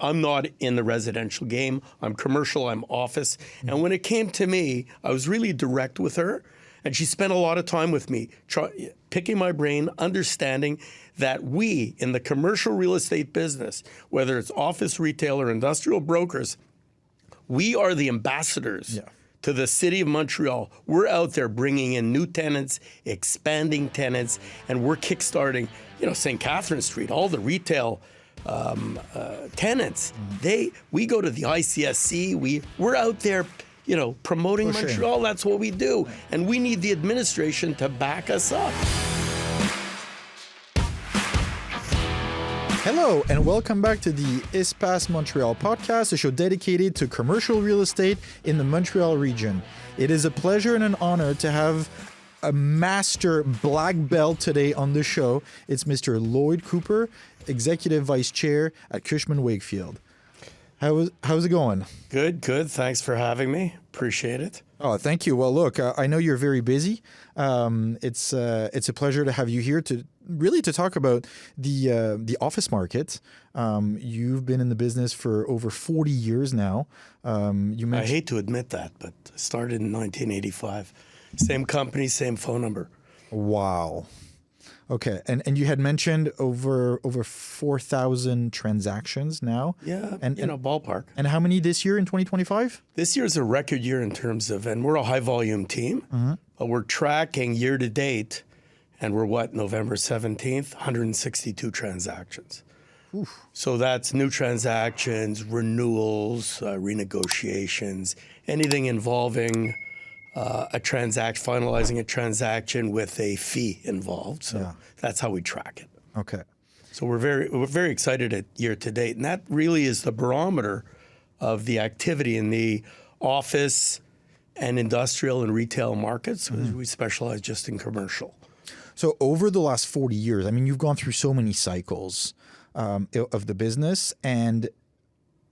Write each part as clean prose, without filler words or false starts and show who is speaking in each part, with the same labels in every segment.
Speaker 1: I'm not in the residential game. I'm commercial, I'm office. And when it came to me, I was really direct with her. And she spent a lot of time with me, picking my brain, understanding that we in the commercial real estate business, whether it's office, retail, or industrial brokers, we are the ambassadors to the city of Montreal. We're out there bringing in new tenants, expanding tenants, and we're kickstarting, St. Catherine Street, all the retail tenants. We go to the ICSC. We're out there, promoting Montreal. That's what we do, and we need the administration to back us up.
Speaker 2: Hello, and welcome back to the Espace Montreal podcast, a show dedicated to commercial real estate in the Montreal region. It is a pleasure and an honor to have a master black belt today on the show. It's Mr. Lloyd Cooper, Executive Vice Chair at Cushman Wakefield. How's it going?
Speaker 1: Good. Thanks for having me. Appreciate it.
Speaker 2: Oh, thank you. Well, look, I know you're very busy. It's a pleasure to have you here to talk about the office market. You've been in the business for over 40 years now. I
Speaker 1: hate to admit that, but I started in 1985. Same company, same phone number.
Speaker 2: Wow. Okay, and you had mentioned over 4,000 transactions now.
Speaker 1: Yeah, and ballpark.
Speaker 2: And how many this year in 2025?
Speaker 1: This year is a record year in terms of, and we're a high volume team, but we're tracking year to date, and we're November 17th, 162 transactions. Oof. So that's new transactions, renewals, renegotiations, anything involving finalizing a transaction with a fee involved. So that's how we track it.
Speaker 2: Okay.
Speaker 1: So we're very excited at year to date, and that really is the barometer of the activity in the office and industrial and retail markets. We specialize just in commercial.
Speaker 2: So over the last 40 years, I mean, you've gone through so many cycles of the business and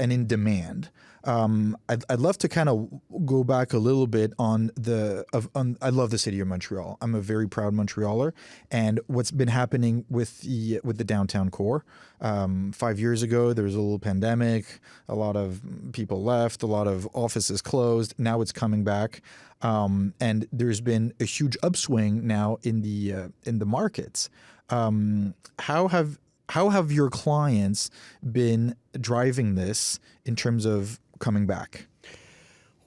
Speaker 2: in demand. I'd love to kind of go back a little bit on I love the city of Montreal. I'm a very proud Montrealer, and what's been happening with the downtown core. 5 years ago, there was a little pandemic. A lot of people left. A lot of offices closed. Now it's coming back, and there's been a huge upswing now in the markets. How have your clients been driving this in terms of coming back?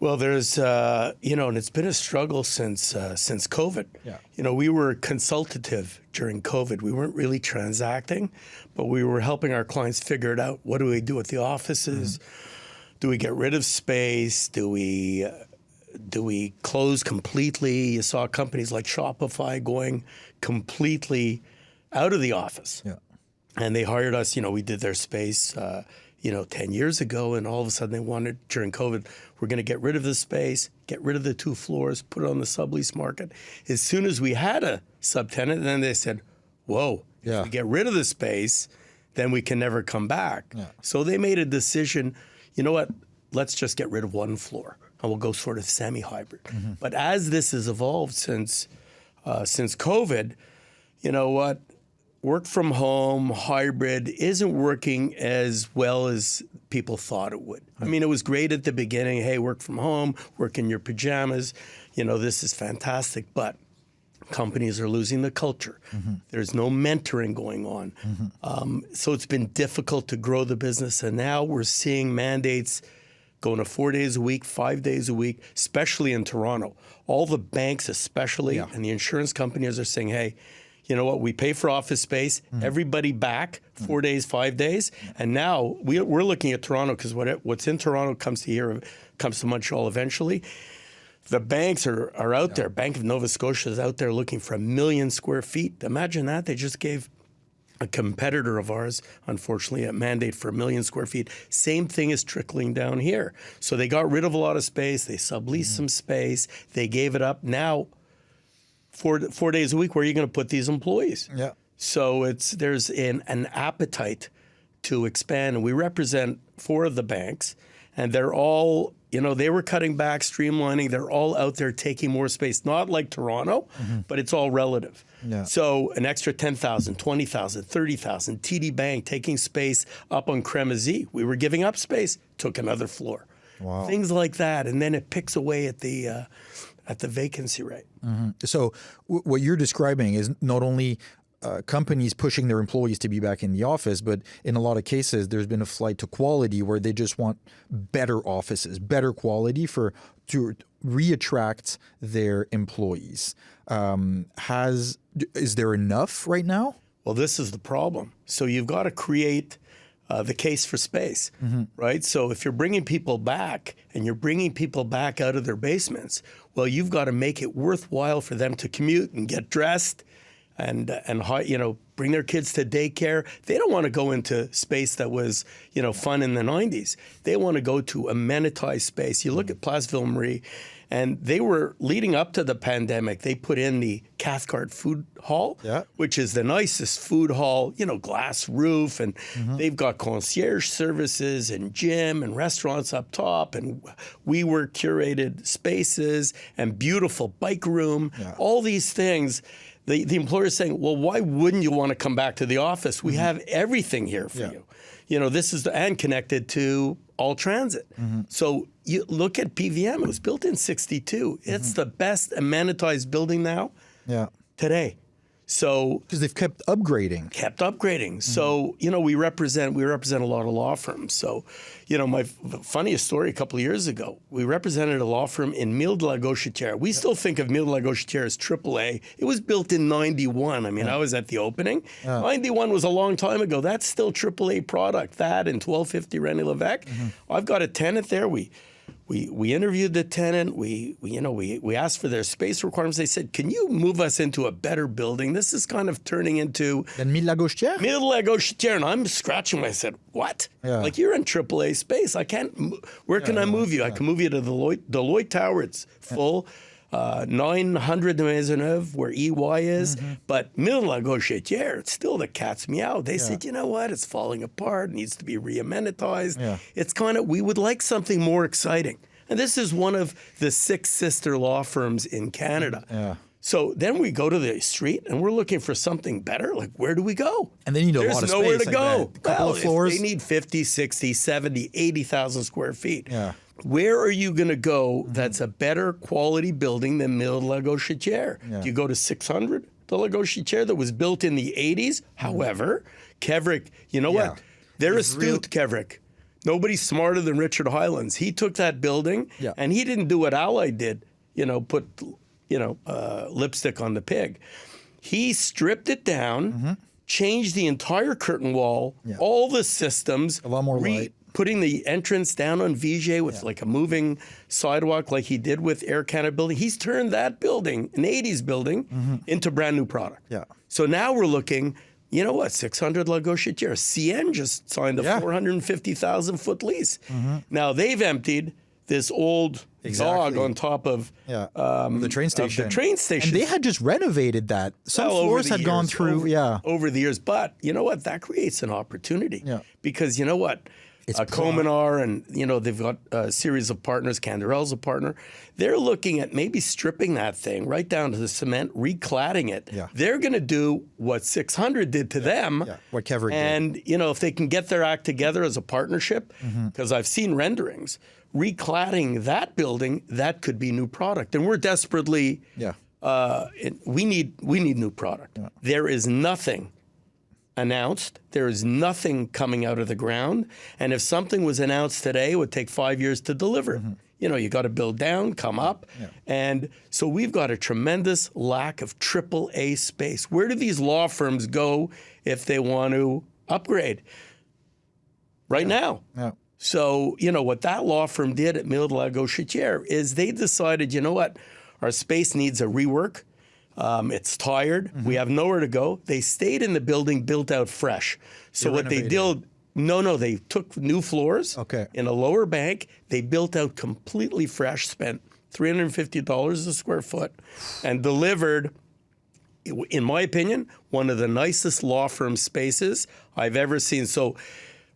Speaker 1: Well, there's, and it's been a struggle since COVID. Yeah. We were consultative during COVID. We weren't really transacting, but we were helping our clients figure it out. What do we do with the offices? Do we get rid of space? Do we close completely? You saw companies like Shopify going completely out of the office. Yeah. And they hired us, we did their space, 10 years ago, and all of a sudden they wanted, during COVID, we're going to get rid of the space, get rid of the 2 floors, put it on the sublease market. As soon as we had a subtenant, then they said, whoa, if we get rid of the space, then we can never come back. Yeah. So they made a decision, you know what, let's just get rid of 1 floor, and we'll go sort of semi-hybrid. But as this has evolved since COVID, you know what, work from home, hybrid isn't working as well as people thought it would. I mean, it was great at the beginning. Hey, work from home, work in your pajamas. This is fantastic. But companies are losing the culture. There's no mentoring going on. So it's been difficult to grow the business. And now we're seeing mandates going to 4 days a week, 5 days a week, especially in Toronto. All the banks especially, and the insurance companies are saying, hey, you know what, we pay for office space, everybody back 4 days, 5 days. And now we're looking at Toronto because what's in Toronto comes to Montreal eventually. The banks are out there. Bank of Nova Scotia is out there looking for 1 million square feet. Imagine that. They just gave a competitor of ours, unfortunately, a mandate for 1 million square feet. Same thing is trickling down here. So they got rid of a lot of space. They subleased some space. They gave it up. Now, 4 days a week, where are you going to put these employees? Yeah. So there's an appetite to expand. And we represent 4 of the banks, and they're all, They were cutting back, streamlining. They're all out there taking more space, not like Toronto, but it's all relative.
Speaker 2: Yeah.
Speaker 1: So an extra 10,000, 20,000, 30,000, TD Bank taking space up on Cremazie. We were giving up space, took another floor.
Speaker 2: Wow.
Speaker 1: Things like that. And then it picks away at the vacancy rate.
Speaker 2: So what you're describing is not only companies pushing their employees to be back in the office, but in a lot of cases, there's been a flight to quality where they just want better offices, better quality to reattract their employees. Is there enough right now?
Speaker 1: Well, this is the problem. So you've got to create the case for space, right? So if you're bringing people back and you're bringing people back out of their basements, well, you've got to make it worthwhile for them to commute and get dressed and bring their kids to daycare. They don't want to go into space that was, fun in the 90s. They want to go to amenitized space. You look at Place Ville Marie, and they were leading up to the pandemic. They put in the Cathcart Food Hall, which is the nicest food hall, glass roof, and they've got concierge services and gym and restaurants up top, and WeWork curated spaces and beautiful bike room, all these things. The employer is saying, well, why wouldn't you want to come back to the office? We have everything here for you. This is and connected to all transit. So you look at PVM, it was built in 62. It's the best amenitized building now today. So
Speaker 2: because they've kept upgrading.
Speaker 1: So, we represent a lot of law firms. So, my funniest story a couple of years ago, we represented a law firm in Mille de la Gauchetière. We still think of Mille de la Gauchetière as AAA. It was built in 91. I mean, I was at the opening. 91 was a long time ago. That's still AAA product. That and 1250 René Lévesque. I've got a tenant there. We interviewed the tenant. We asked for their space requirements. They said, "Can you move us into a better building? This is kind of turning into
Speaker 2: Mille de la Gauchetière."
Speaker 1: Mille de la Gauchetière, and I'm scratching my head. What? Like you're in AAA space. I can't. Where can I move you? I can move you to the Lloyd Tower. It's full. 900 de Maisonneuve, where EY is, but Mille de la Gauchetière, it's still the cat's meow. They said, you know what, it's falling apart, needs to be re-amenitized. It's kind of, we would like something more exciting. And this is one of the 6 sister law firms in Canada. So then we go to the street and we're looking for something better. Like, where do we go?
Speaker 2: And they need a lot of space.
Speaker 1: There's nowhere to go.
Speaker 2: A couple of floors.
Speaker 1: They need 50, 60, 70, 80,000 square feet. Where are you going to go that's a better quality building than Mille de la Gauchetière? Do you go to 600 de la Gauchetière that was built in the 80s? However, Kevrick, you know what? They're astute, Kevrick. Nobody's smarter than Richard Highlands. He took that building and he didn't do what Allied did, put lipstick on the pig. He stripped it down, changed the entire curtain wall, all the systems.
Speaker 2: A lot more light.
Speaker 1: Putting the entrance down on Vigier with like a moving sidewalk like he did with Air Canada building. He's turned that building, an 80s building, into brand new product. So now we're looking, 600 La Gauchetière. CN just signed a 450,000 foot lease. Now they've emptied this old dog on top of
Speaker 2: the train station. And they had just renovated that. Some floors had gone through,
Speaker 1: over the years. But you know what? That creates an opportunity. Because you know what? Cominar and, they've got a series of partners. Canderel's a partner. They're looking at maybe stripping that thing right down to the cement, recladding it. They're going to do what 600 did to them.
Speaker 2: What Kevrick did.
Speaker 1: And, if they can get their act together as a partnership, because I've seen renderings, recladding that building, that could be new product. And we're desperately, we need new product. There is nothing announced. There is nothing coming out of the ground. And if something was announced today, it would take 5 years to deliver. You got to build down, come up. And so we've got a tremendous lack of AAA space. Where do these law firms go if they want to upgrade? Right now. So, what that law firm did at Mille de la Gauchetière is they decided, you know what, our space needs a rework. It's tired. We have nowhere to go. They stayed in the building, built out fresh. So what they did, they took new floors in a lower bank. They built out completely fresh, spent $350 a square foot, and delivered, in my opinion, one of the nicest law firm spaces I've ever seen. So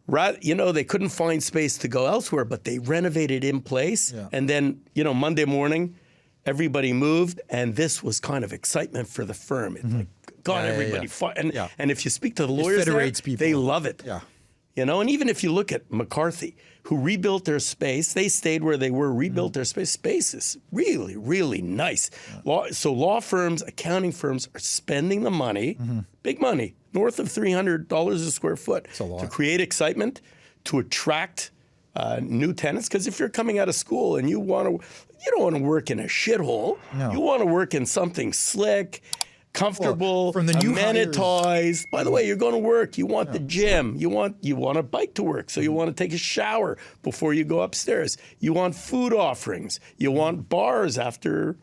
Speaker 1: they couldn't find space to go elsewhere, but they renovated in place.
Speaker 2: Yeah.
Speaker 1: And then, Monday morning, everybody moved, and this was kind of excitement for the firm. It got everybody. And if you speak to the lawyers there, they love it.
Speaker 2: Yeah.
Speaker 1: And even if you look at McCarthy, who rebuilt their space, they stayed where they were, rebuilt their space. Space is really, really nice. So law firms, accounting firms are spending the money, big money, north of $300 a square foot to create excitement, to attract new tenants. Because if you're coming out of school and you don't want to work in a shithole, you want to work in something slick, comfortable,
Speaker 2: from the new
Speaker 1: amenitized. By the way, you're going to work. You want the gym. You want a bike to work, so you want to take a shower before you go upstairs. You want food offerings. You want bars after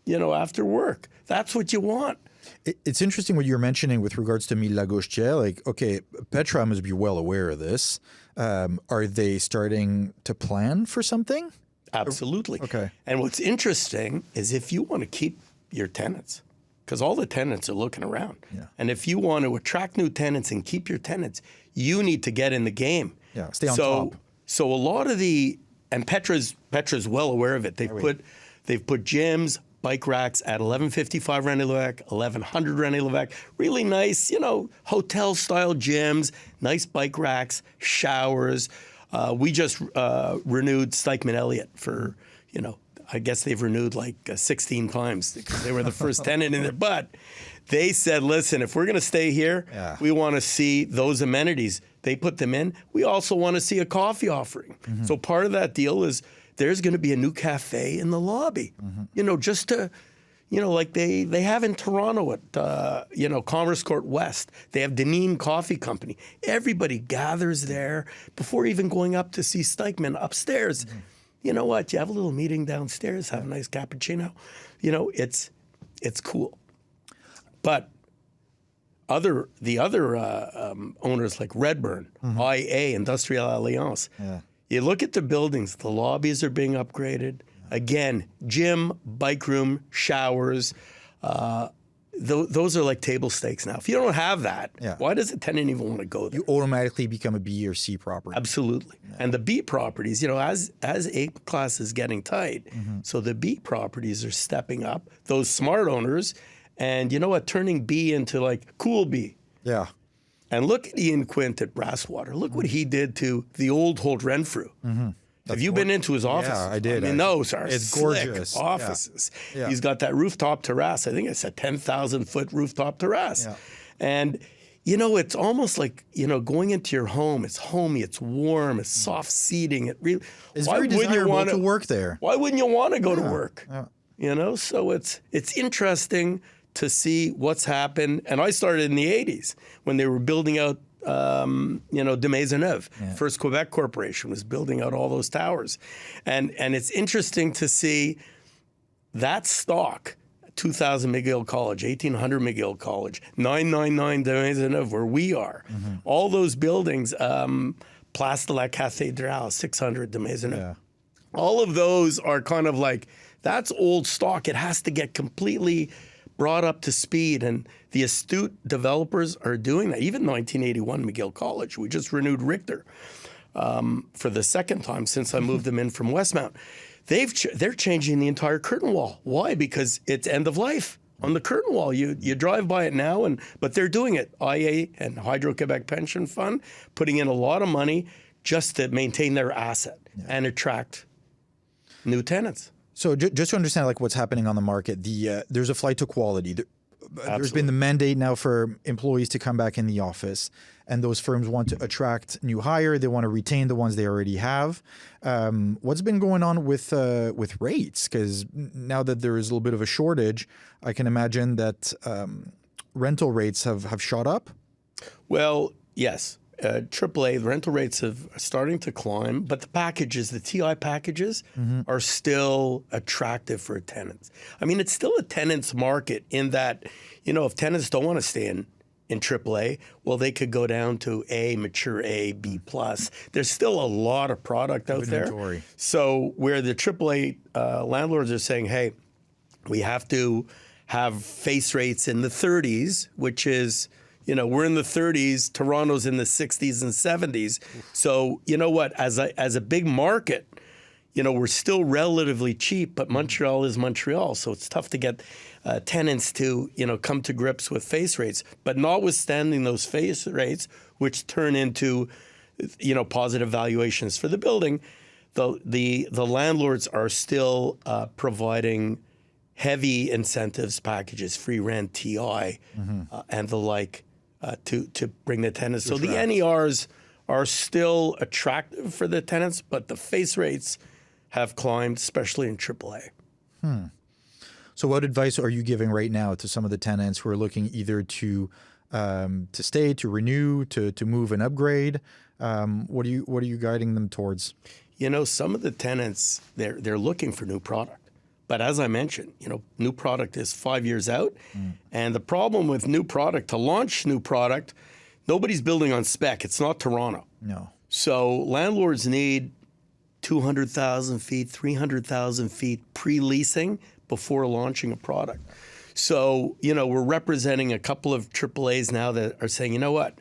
Speaker 1: work. That's what you want.
Speaker 2: It's interesting what you're mentioning with regards to Mille Lagostière. Like, okay, Petra must be well aware of this. Are they starting to plan for something?
Speaker 1: Absolutely.
Speaker 2: Okay.
Speaker 1: And what's interesting is if you want to keep your tenants, because all the tenants are looking around.
Speaker 2: Yeah.
Speaker 1: And if you want to attract new tenants and keep your tenants, you need to get in the game.
Speaker 2: Yeah, stay on top.
Speaker 1: So a lot of and Petra's well aware of it. They've put gyms, bike racks at 1155 René Lévesque, 1100 René Lévesque. Really nice, hotel style gyms, nice bike racks, showers. We just renewed Stikeman Elliott for, I guess they've renewed like 16 times because they were the first tenant in there. But they said, listen, if we're going to stay here, we want to see those amenities. They put them in. We also want to see a coffee offering. So part of that deal is there's going to be a new cafe in the lobby, just to, like they have in Toronto at, Commerce Court West. They have Deneen Coffee Company. Everybody gathers there before even going up to see Stikeman upstairs. You know what? You have a little meeting downstairs, have a nice cappuccino. It's cool. But the other owners like Redburn, IA, Industrial Alliance, you look at the buildings, the lobbies are being upgraded. Again, gym, bike room, showers. Those are like table stakes now. If you don't have that, why does a tenant even want to go there?
Speaker 2: You automatically become a B or C property.
Speaker 1: Absolutely. Yeah. And the B properties, as A class is getting tight, so the B properties are stepping up, those smart owners, and turning B into like cool B.
Speaker 2: Yeah.
Speaker 1: And look at Ian Quint at Brasswater. Look what he did to the old Holt Renfrew. Have you been into his office?
Speaker 2: Yeah, I did.
Speaker 1: Those are
Speaker 2: it's
Speaker 1: slick
Speaker 2: gorgeous
Speaker 1: offices.
Speaker 2: Yeah.
Speaker 1: He's got that rooftop terrace. I think it's a 10,000-foot rooftop terrace.
Speaker 2: Yeah.
Speaker 1: And, it's almost like, going into your home. It's homey. It's warm. It's soft seating.
Speaker 2: It's very desirable to work there.
Speaker 1: Why wouldn't you want to go to work? Yeah. So it's interesting to see what's happened. And I started in the 80s when they were building out de Maisonneuve. First Quebec Corporation was building out all those towers. And it's interesting to see that stock, 2000 McGill College, 1800 McGill College, 999 de Maisonneuve, where we are. All those buildings, Place de la Cathédrale, 600 de Maisonneuve. All of those are kind of like, that's old stock. It has to get completely brought up to speed, and the astute developers are doing that. Even 1981 McGill College, we just renewed Richter for the second time since I moved them in from Westmount. They're changing the entire curtain wall. Why? Because it's end of life on the curtain wall. You drive by it now, but they're doing it. IA and Hydro-Quebec Pension Fund putting in a lot of money just to maintain their asset and attract new tenants.
Speaker 2: So just to understand like what's happening on the market, there's a flight to quality. There's been the mandate now for employees to come back in the office, and those firms want to attract new hire. They want to retain the ones they already have. What's been going on with rates? Because now that there is a little bit of a shortage, I can imagine that rental rates have shot up.
Speaker 1: Well, yes. AAA, the rental rates are starting to climb, but the packages, the TI packages, are still attractive for tenants. I mean, it's still a tenant's market in that, if tenants don't want to stay in AAA, well, they could go down to A, mature A, B+. There's still a lot of product out there. So where the AAA landlords are saying, hey, we have to have face rates in the 30s, which is we're in the 30s. Toronto's in the 60s and 70s. So you know what? As a big market, we're still relatively cheap, but Montreal is Montreal, so it's tough to get tenants to come to grips with face rates. But notwithstanding those face rates, which turn into positive valuations for the building, the landlords are still providing heavy incentives packages, free rent, TI, and the like, to bring the tenants. So the NERs are still attractive for the tenants, but the face rates have climbed, especially in AAA.
Speaker 2: So what advice are you giving right now to some of the tenants who are looking either to stay, to renew, to move and upgrade? What are you guiding them towards?
Speaker 1: Some of the tenants, they're looking for new product. But as I mentioned, new product is 5 years out. And the problem with new product, to launch new product, nobody's building on spec. It's not Toronto.
Speaker 2: No.
Speaker 1: So landlords need 200,000 feet, 300,000 feet pre-leasing before launching a product. So, we're representing a couple of AAAs now that are saying, you know what?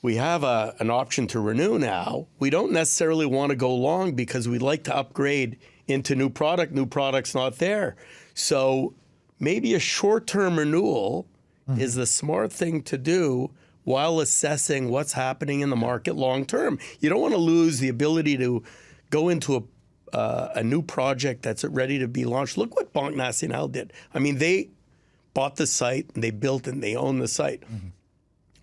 Speaker 1: We have an option to renew now. We don't necessarily want to go long because we'd like to upgrade into new product. New product's not there. So maybe a short-term renewal is the smart thing to do while assessing what's happening in the market long-term. You don't want to lose the ability to go into a new project that's ready to be launched. Look what Banque Nationale did. I mean, they bought the site, and they built and they own the site.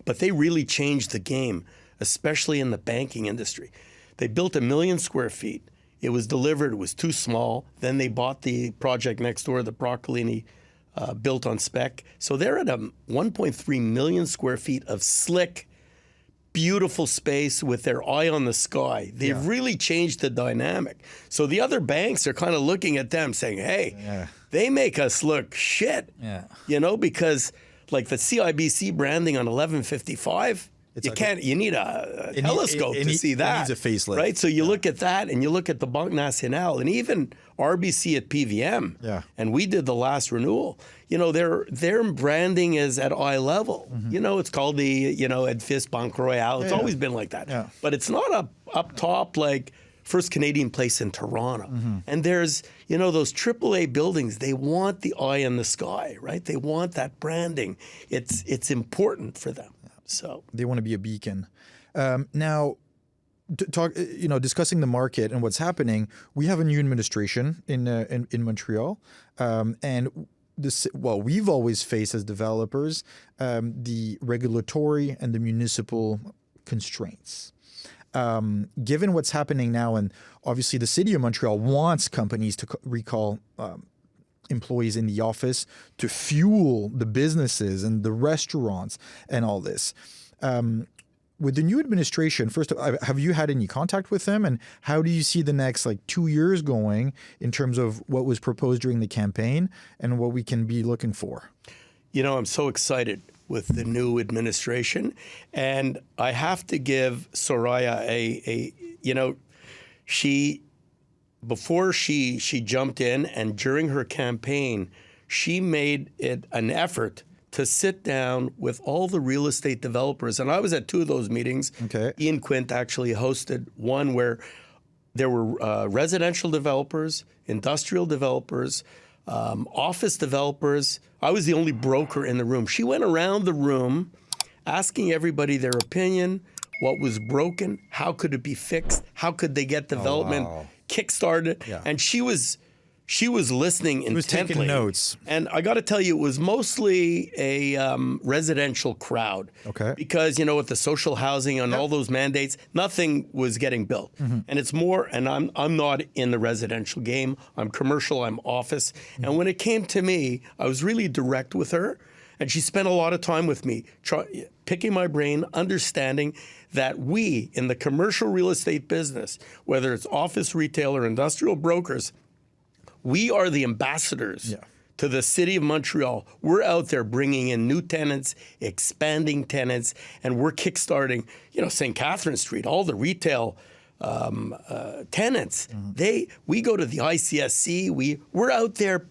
Speaker 1: But they really changed the game, especially in the banking industry. They built 1 million square feet. It was delivered, it was too small. Then they bought the project next door that Broccolini built on spec. So they're at 1.3 million square feet of slick, beautiful space with their eye on the sky. They've really changed the dynamic. So the other banks are kind of looking at them saying, hey, they make us look shit, because like the CIBC branding on 1155, you need a telescope to see that.
Speaker 2: It needs a facelift.
Speaker 1: Right? So you look at that and you look at the Banque Nationale and even RBC at PVM. And we did the last renewal. Their branding is at eye level. It's called the, Edifice Banque Royale. It's always been like that. But it's not up top like First Canadian Place in Toronto. And there's, those AAA buildings, they want the eye in the sky, right? They want that branding. It's important for them. So
Speaker 2: they want to be a beacon. Now, discussing the market and what's happening, we have a new administration in Montreal, and we've always faced as developers the regulatory and the municipal constraints. Given what's happening now, and obviously the city of Montreal wants companies to recall employees in the office to fuel the businesses and the restaurants and all this. With the new administration, first, have you had any contact with them? And how do you see the next 2 years going in terms of what was proposed during the campaign and what we can be looking for?
Speaker 1: I'm so excited with the new administration. And I have to give Soraya before she jumped in and during her campaign, she made it an effort to sit down with all the real estate developers. And I was at 2 of those meetings.
Speaker 2: Okay.
Speaker 1: Ian Quint actually hosted one where there were residential developers, industrial developers, office developers. I was the only broker in the room. She went around the room asking everybody their opinion, what was broken, how could it be fixed, how could they get development kickstarted. And she was listening intently. She was taking
Speaker 2: notes.
Speaker 1: And I got to tell you, it was mostly a residential crowd.
Speaker 2: Okay.
Speaker 1: Because, with the social housing and all those mandates, nothing was getting built. And it's more, and I'm not in the residential game. I'm commercial, I'm office. And when it came to me, I was really direct with her. And she spent a lot of time with me, picking my brain, understanding that we, in the commercial real estate business, whether it's office, retail, or industrial brokers, we are the ambassadors to the city of Montreal. We're out there bringing in new tenants, expanding tenants, and we're kickstarting, St. Catherine Street, all the retail tenants. We go to the ICSC. We're out there,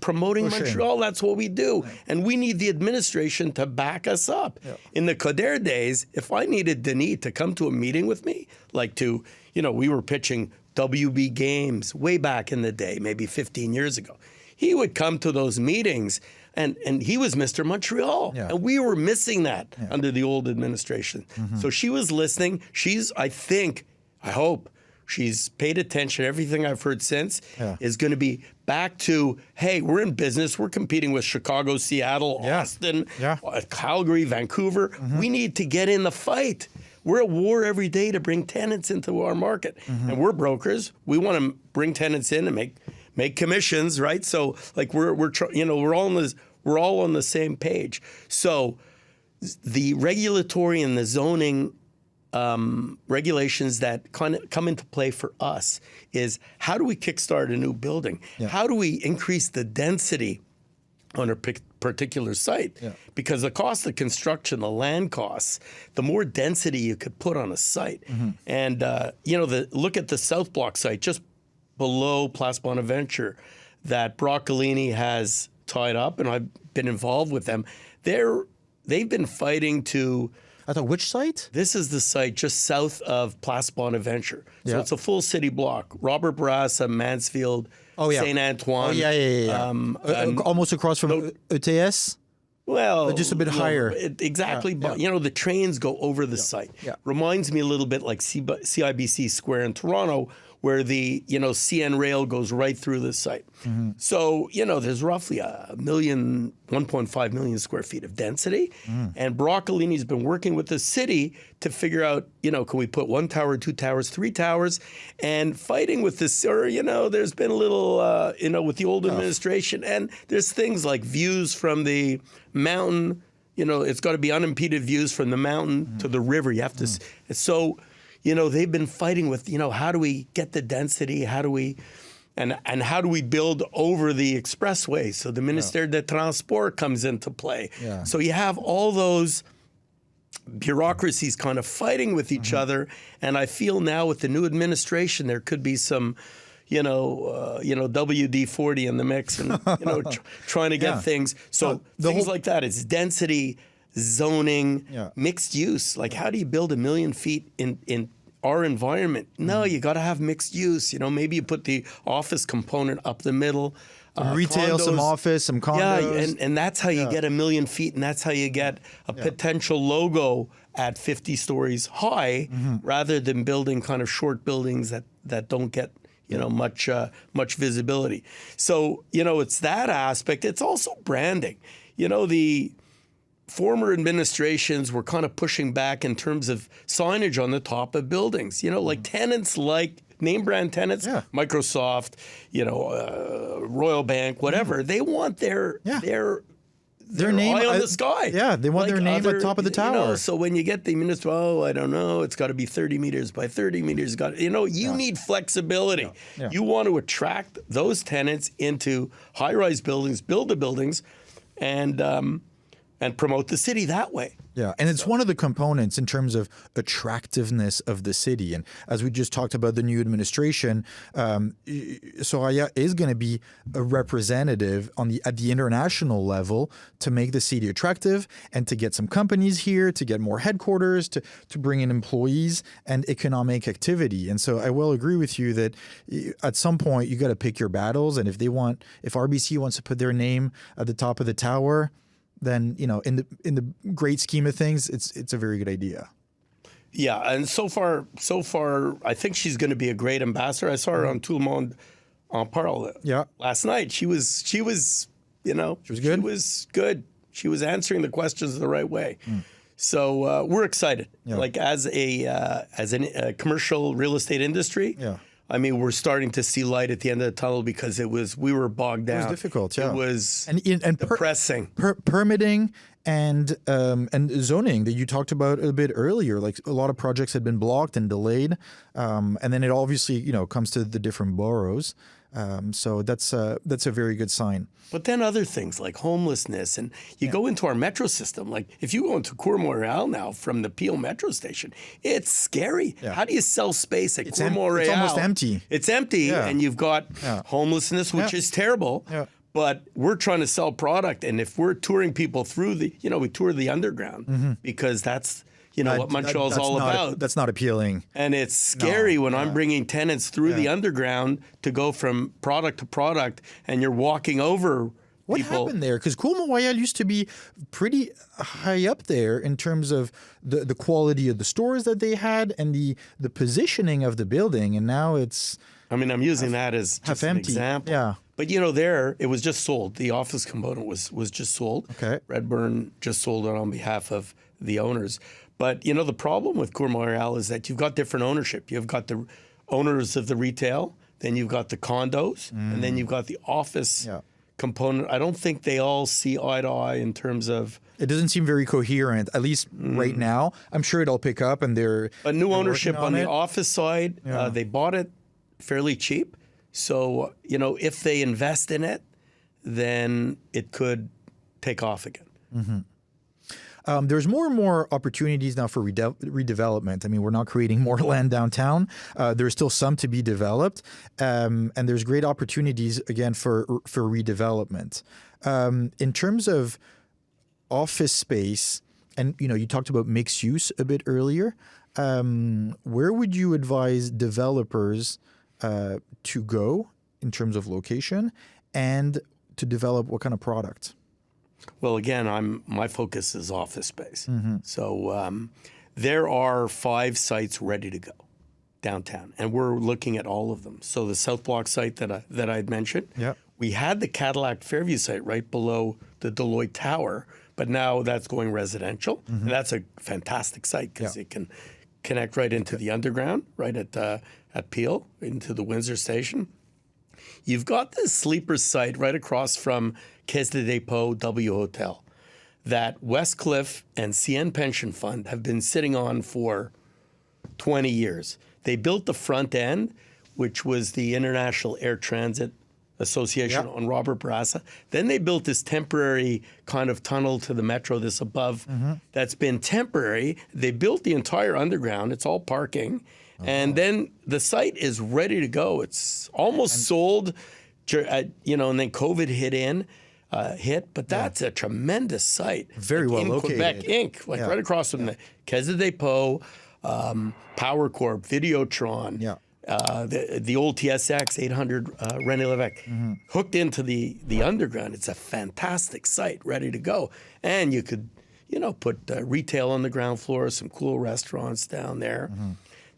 Speaker 1: promoting
Speaker 2: Pushing.
Speaker 1: Montreal. That's what we do. And we need the administration to back us up. In the Coder days, if I needed Denis to come to a meeting with me, we were pitching WB games way back in the day, maybe 15 years ago. He would come to those meetings, and he was Mr. Montreal.
Speaker 2: Yeah.
Speaker 1: And we were missing that under the old administration. So she was listening. I hope, she's paid attention. Everything I've heard since is going to be back to, hey, we're in business. We're competing with Chicago, Seattle, Austin, Calgary, Vancouver. We need to get in the fight. We're at war every day to bring tenants into our market. And we're brokers. We want to bring tenants in and make commissions, right? So we're all on the same page. So the regulatory and the zoning regulations that kind of come into play for us is, how do we kickstart a new building? How do we increase the density on a particular site? Because the cost of construction, the land costs, the more density you could put on a site. And look at the South Block site just below Place Bonaventure that Broccolini has tied up, and I've been involved with them. They've been fighting to.
Speaker 2: I thought, which site?
Speaker 1: This is the site just south of Place Bonaventure. So it's a full city block. Robert Bourassa, Mansfield, Saint Antoine.
Speaker 2: Almost across from ETS?
Speaker 1: Well,
Speaker 2: just a bit higher.
Speaker 1: Exactly. But, the trains go over the site. Reminds me a little bit like CIBC Square in Toronto, where the, CN Rail goes right through the site. So, there's roughly 1.5 million square feet of density. And Broccolini's been working with the city to figure out, can we put 1 tower, 2 towers, 3 towers, and fighting with this, or, there's been a little, with the old administration. And there's things like views from the mountain, it's got to be unimpeded views from the mountain to the river. You have to, so, they've been fighting with, how do we get the density? How do we, and how do we build over the expressway? So the Ministère des Transports comes into play. So you have all those bureaucracies kind of fighting with each other. And I feel now with the new administration, there could be some, WD-40 in the mix and, trying to get things. So things like that. It's density, zoning, mixed use. Like, how do you build 1 million feet in our environment? No, you got to have mixed use. Maybe you put the office component up the middle.
Speaker 2: Retail,
Speaker 1: condos,
Speaker 2: some office, some condos.
Speaker 1: Yeah, and that's how you get 1 million feet, and that's how you get a potential logo at 50 stories high, rather than building kind of short buildings that don't get much visibility. So it's that aspect. It's also branding. The former administrations were kind of pushing back in terms of signage on the top of buildings. Like tenants, like name brand tenants, Microsoft, Royal Bank, whatever. They want their name eye on the sky.
Speaker 2: Yeah, they want their name at the top of the tower.
Speaker 1: So when you get the municipal, I don't know, it's got to be 30 meters by 30 meters. You need flexibility. You want to attract those tenants into high-rise buildings, build the buildings, and promote the city that way.
Speaker 2: Yeah, and it's one of the components in terms of attractiveness of the city. And as we just talked about the new administration, Soraya is going to be a representative at the international level to make the city attractive and to get some companies here, to get more headquarters, to bring in employees and economic activity. And so I will agree with you that at some point you got to pick your battles. And if RBC wants to put their name at the top of the tower, then in the great scheme of things, it's a very good idea.
Speaker 1: Yeah, and so far, I think she's going to be a great ambassador. I saw her on Tout le Monde en Parle last night. She was good. She was good. She was answering the questions the right way. So we're excited. Like as a commercial real estate industry. I mean, we're starting to see light at the end of the tunnel because we were bogged down.
Speaker 2: It was difficult, yeah.
Speaker 1: It was depressing.
Speaker 2: Permitting and zoning that you talked about a bit earlier, like a lot of projects had been blocked and delayed, and then it obviously comes to the different boroughs. So that's a very good sign.
Speaker 1: But then other things like homelessness, and you go into our metro system. Like if you go into Montréal now from the Peel metro station, it's scary. Yeah. How do you sell space at Montréal?
Speaker 2: It's almost empty.
Speaker 1: It's empty, and you've got homelessness, which is terrible. Yeah. But we're trying to sell product, and if we're touring people through we tour the underground because that's what Montreal's all about.
Speaker 2: That's not appealing.
Speaker 1: And it's scary when I'm bringing tenants through the underground to go from product to product, and you're walking over
Speaker 2: What
Speaker 1: people.
Speaker 2: happened there? Because Montréal used to be pretty high up there in terms of the quality of the stores that they had and the positioning of the building, and now it's
Speaker 1: I'm using that as just an
Speaker 2: empty.
Speaker 1: example.
Speaker 2: Yeah.
Speaker 1: But there, it was just sold. The office component was just sold.
Speaker 2: Okay.
Speaker 1: Redburn just sold it on behalf of the owners. But the problem with Montréal is that you've got different ownership. You've got the owners of the retail, then you've got the condos, and then you've got the office component. I don't think they all see eye to eye in terms of.
Speaker 2: It doesn't seem very coherent, at least right now. I'm sure it'll pick up, and they're
Speaker 1: new ownership on the
Speaker 2: it.
Speaker 1: office side. They bought it fairly cheap. So, if they invest in it, then it could take off again.
Speaker 2: There's more and more opportunities now for redevelopment. We're not creating more land downtown. There's still some to be developed, and there's great opportunities again for redevelopment. In terms of office space, and you talked about mixed use a bit earlier. Where would you advise developers to go in terms of location and to develop what kind of product?
Speaker 1: Well, again, my focus is office space. So there are 5 sites ready to go downtown, and we're looking at all of them. So the South Block site that I'd mentioned, we had the Cadillac Fairview site right below the Deloitte Tower, but now that's going residential, and that's a fantastic site because it can connect right into the underground, right at Peel, into the Windsor Station. You've got this sleeper site right across from Caisse de Dépôt W Hotel that Westcliff and CN Pension Fund have been sitting on for 20 years. They built the front end, which was the International Air Transit Association on Robert Bourassa. Then they built this temporary kind of tunnel to the metro, this above, that's been temporary. They built the entire underground. It's all parking. And then the site is ready to go. It's almost sold, and then COVID hit, but that's a tremendous site.
Speaker 2: Very well
Speaker 1: in
Speaker 2: located.
Speaker 1: Quebec Inc., right across from the Caisse de Dépôt, Power Corp, Videotron, the old TSX 800 René Lévesque, hooked into the underground. It's a fantastic site, ready to go. And you could, put retail on the ground floor, some cool restaurants down there.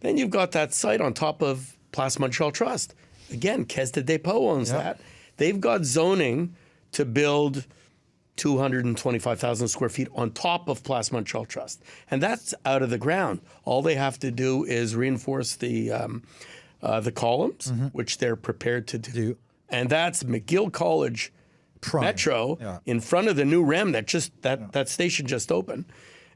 Speaker 1: Then you've got that site on top of Place Montreal Trust. Again, Caisse de Dépôt owns that. They've got zoning to build 225,000 square feet on top of Place Montreal Trust. And that's out of the ground. All they have to do is reinforce the columns, which they're prepared to do. And that's McGill College Metro in front of the new REM that station just opened.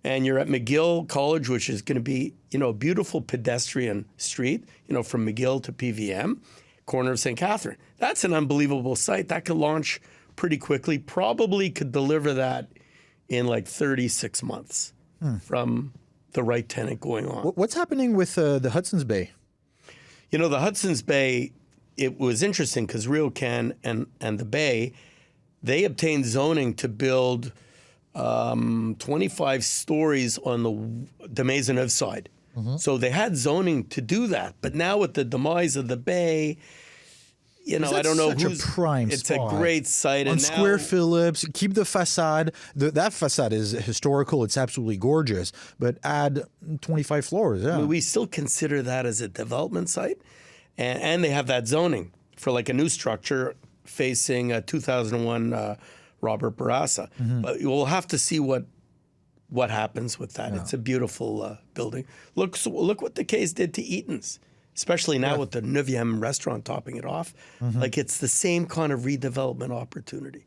Speaker 1: And you're at McGill College, which is going to be, a beautiful pedestrian street, from McGill to PVM, corner of St. Catherine. That's an unbelievable site. That could launch pretty quickly. Probably could deliver that in like 36 months from the right tenant going on.
Speaker 2: What's happening with the Hudson's Bay?
Speaker 1: The Hudson's Bay, it was interesting because RioCan and the Bay, they obtained zoning to build 25 stories on the Maisonneuve side. So they had zoning to do that. But now with the demise of the Bay, I don't know
Speaker 2: who's... Such a prime
Speaker 1: It's
Speaker 2: spot.
Speaker 1: a great site.
Speaker 2: On
Speaker 1: and
Speaker 2: Square
Speaker 1: now,
Speaker 2: Phillips, keep the facade. That facade is historical. It's absolutely gorgeous. But add 25 floors,
Speaker 1: we still consider that as a development site. And they have that zoning for like a new structure facing 2001 Robert Bourassa. But we'll have to see what happens with that. It's a beautiful building. Look what the case did to Eaton's, especially now with the 9e restaurant topping it off. Like it's the same kind of redevelopment opportunity.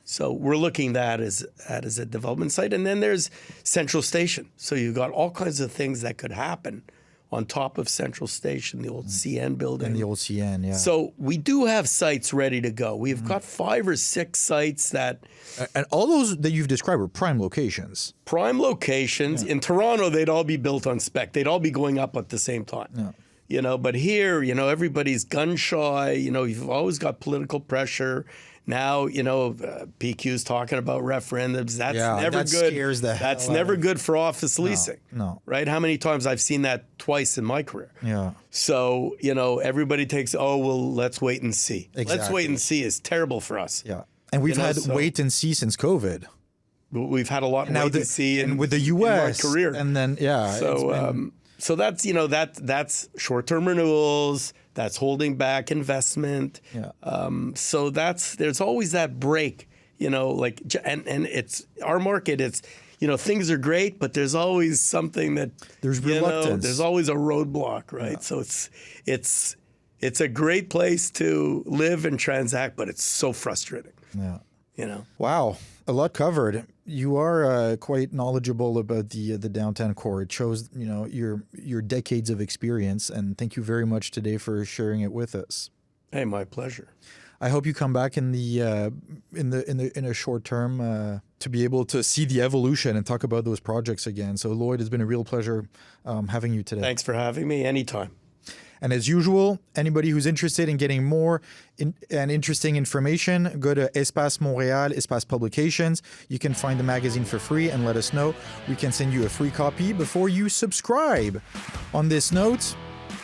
Speaker 1: So we're looking at that as a development site. And then there's Central Station. So you've got all kinds of things that could happen on top of Central Station, the old CN building.
Speaker 2: And the old CN,
Speaker 1: So we do have sites ready to go. We've got 5 or 6 sites that...
Speaker 2: And all those that you've described are prime locations.
Speaker 1: Prime locations. In Toronto, they'd all be built on spec. They'd all be going up at the same time. But here, everybody's gun shy. You've always got political pressure. Now, PQ's talking about referendums. That's never
Speaker 2: that
Speaker 1: good.
Speaker 2: Scares the hell
Speaker 1: That's
Speaker 2: out
Speaker 1: never
Speaker 2: of me.
Speaker 1: good for office leasing.
Speaker 2: No.
Speaker 1: Right? How many times I've seen that twice in my career.
Speaker 2: Yeah.
Speaker 1: So, everybody takes, let's wait and see. Let's
Speaker 2: Exactly.
Speaker 1: wait and see is terrible for us.
Speaker 2: Yeah. And we've had wait and see since COVID.
Speaker 1: We've had a lot of wait and see
Speaker 2: and with the U.S.
Speaker 1: in my career.
Speaker 2: And then,
Speaker 1: So that's, that's short-term renewals. That's holding back investment.
Speaker 2: Yeah.
Speaker 1: So there's always that break, and it's our market. It's, things are great, but there's always something that
Speaker 2: there's reluctance.
Speaker 1: There's always a roadblock, right? Yeah. So it's a great place to live and transact, but it's so frustrating.
Speaker 2: Yeah. Wow. A lot covered. You are quite knowledgeable about the downtown core. It shows, your decades of experience, and thank you very much today for sharing it with us.
Speaker 1: Hey, my pleasure.
Speaker 2: I hope you come back in a short term to be able to see the evolution and talk about those projects again. So, Lloyd, it's been a real pleasure having you today.
Speaker 1: Thanks for having me. Anytime.
Speaker 2: And as usual, anybody who's interested in getting more and interesting information, go to Espace Montréal, Espace Publications. You can find the magazine for free and let us know. We can send you a free copy before you subscribe. On this note,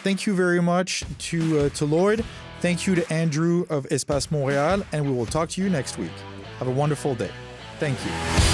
Speaker 2: thank you very much to Lloyd. Thank you to Andrew of Espace Montréal, and we will talk to you next week. Have a wonderful day. Thank you.